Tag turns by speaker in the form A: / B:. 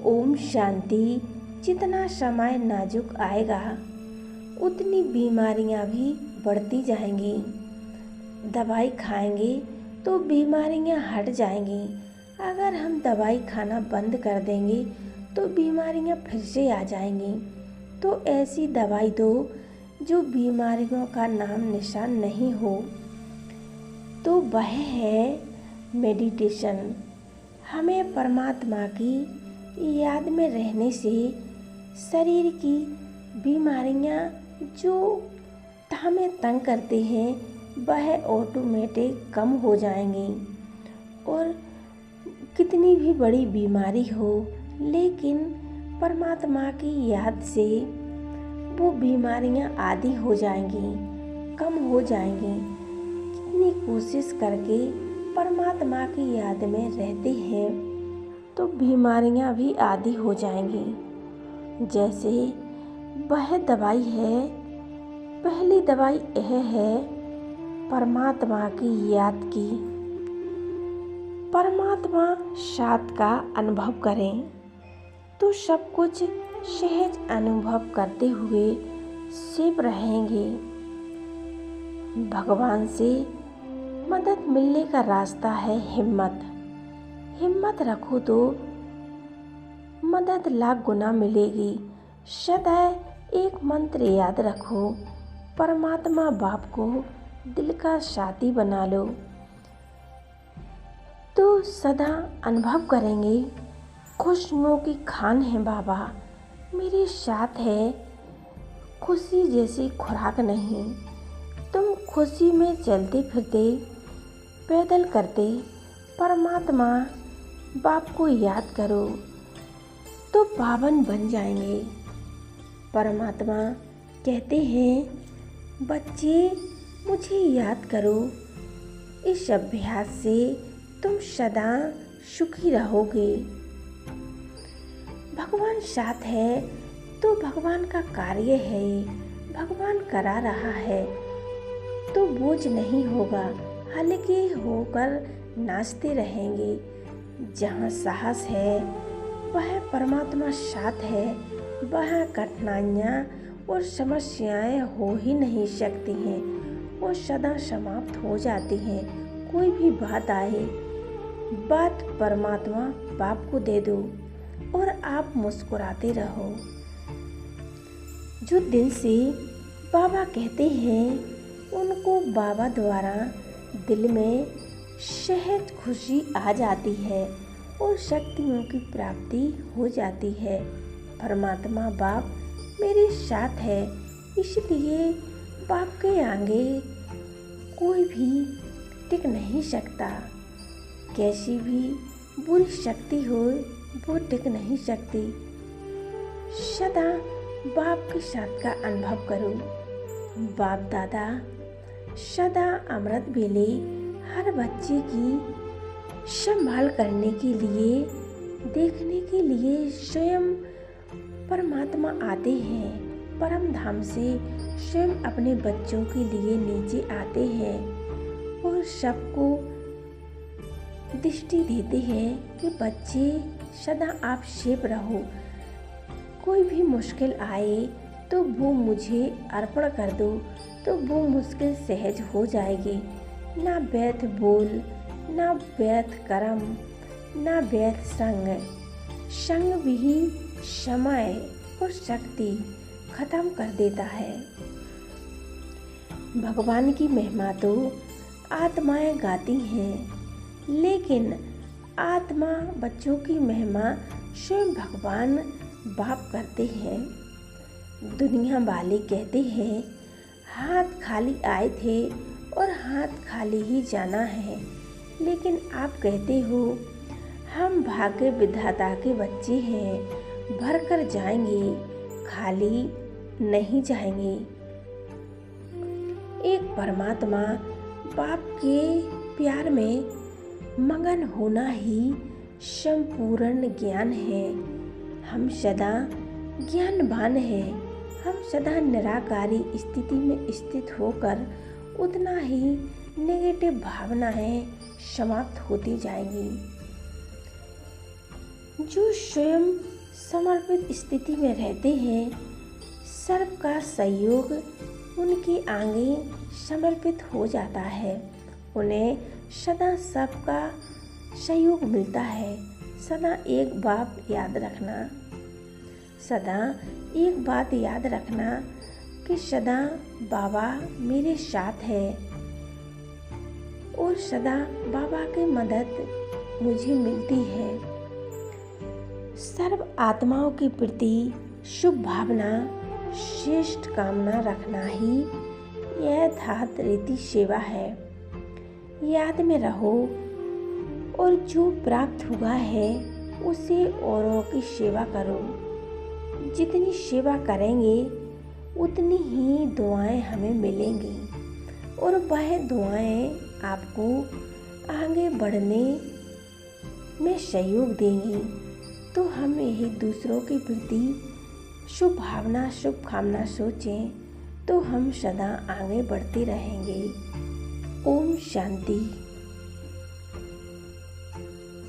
A: ओम शांति। जितना समय नाजुक आएगा उतनी बीमारियां भी बढ़ती जाएंगी। दवाई खाएंगे तो बीमारियां हट जाएंगी। अगर हम दवाई खाना बंद कर देंगे तो बीमारियां फिर से आ जाएंगी। तो ऐसी दवाई दो जो बीमारियों का नाम निशान नहीं हो। तो वह है मेडिटेशन। हमें परमात्मा की याद में रहने से शरीर की बीमारियां जो हमें तंग करते हैं वह ऑटोमेटिक कम हो जाएंगी। और कितनी भी बड़ी बीमारी हो लेकिन परमात्मा की याद से वो बीमारियां आधी हो जाएंगी, कम हो जाएंगी। कितनी कोशिश करके परमात्मा की याद में रहते हैं तो बीमारियां भी आधी हो जाएंगी। जैसे वह दवाई है, पहली दवाई यह है परमात्मा की याद की। परमात्मा साथ का अनुभव करें तो सब कुछ सहज अनुभव करते हुए शिव रहेंगे। भगवान से मदद मिलने का रास्ता है हिम्मत। हिम्मत रखो तो मदद लाख गुना मिलेगी। सदैव एक मंत्र याद रखो, परमात्मा बाप को दिल का साथी बना लो तो सदा अनुभव करेंगे खुशियों की खान है बाबा, मेरे साथ है। खुशी जैसी खुराक नहीं। तुम खुशी में चलते फिरते पैदल करते परमात्मा बाप को याद करो तो पावन बन जाएंगे। परमात्मा कहते हैं बच्चे मुझे याद करो, इस अभ्यास से तुम सदा सुखी रहोगे। भगवान साथ है तो भगवान का कार्य है, भगवान करा रहा है तो बोझ नहीं होगा, हल्के होकर नाचते रहेंगे। जहाँ साहस है वह परमात्मा साथ है, वहाँ कठिनाइयाँ और समस्याएं हो ही नहीं सकती हैं, वो सदा समाप्त हो जाती हैं। कोई भी बात आए, बात परमात्मा बाप को दे दो और आप मुस्कुराते रहो। जो दिल से बाबा कहते हैं उनको बाबा द्वारा दिल में सहज खुशी आ जाती है और शक्तियों की प्राप्ति हो जाती है। परमात्मा बाप मेरे साथ है, इसलिए बाप के आगे कोई भी टिक नहीं सकता। कैसी भी बुरी शक्ति हो वो टिक नहीं सकती। सदा बाप के साथ का अनुभव करो। बाप दादा सदा अमृत वेले हर बच्चे की संभाल करने के लिए, देखने के लिए स्वयं परमात्मा आते हैं। परम धाम से स्वयं अपने बच्चों के लिए नीचे आते हैं और सबको दृष्टि देते हैं कि बच्चे सदा आप सेफ रहो। कोई भी मुश्किल आए तो वो मुझे अर्पण कर दो तो वो मुश्किल सहज हो जाएगी। ना व्यर्थ बोल, ना व्यर्थ कर्म, ना व्यर्थ संग। संग भी समय और शक्ति खत्म कर देता है। भगवान की महिमा तो आत्माएं गाती हैं, लेकिन आत्मा बच्चों की महिमा स्वयं भगवान बाप करते हैं। दुनिया वाले कहते हैं हाथ खाली आए थे और हाथ खाली ही जाना है, लेकिन आप कहते हो हम भाग्य विधाता के बच्चे हैं, भर कर जाएंगे, खाली नहीं जाएंगे। एक परमात्मा बाप के प्यार में मगन होना ही संपूर्ण ज्ञान है। हम सदा ज्ञानवान हैं। हम सदा निराकारी स्थिति में स्थित होकर उतना ही नेगेटिव भावनाएं समाप्त होती जाएंगी। जो स्वयं समर्पित स्थिति में रहते हैं, सर्व का सहयोग उनके आगे समर्पित हो जाता है। उन्हें सदा सबका सहयोग मिलता है। सदा एक बात याद रखना कि सदा बाबा मेरे साथ है और सदा बाबा की मदद मुझे मिलती है। सर्व आत्माओं के प्रति शुभ भावना, श्रेष्ठ कामना रखना ही यह यथार्थ रीति सेवा है। याद में रहो और जो प्राप्त हुआ है उसे औरों की सेवा करो। जितनी सेवा करेंगे उतनी ही दुआएं हमें मिलेंगी और वह दुआएं आपको आगे बढ़ने में सहयोग देंगी। तो हम यही दूसरों के प्रति शुभ भावना, शुभ कामना सोचें तो हम सदा आगे बढ़ते रहेंगे। ओम शांति।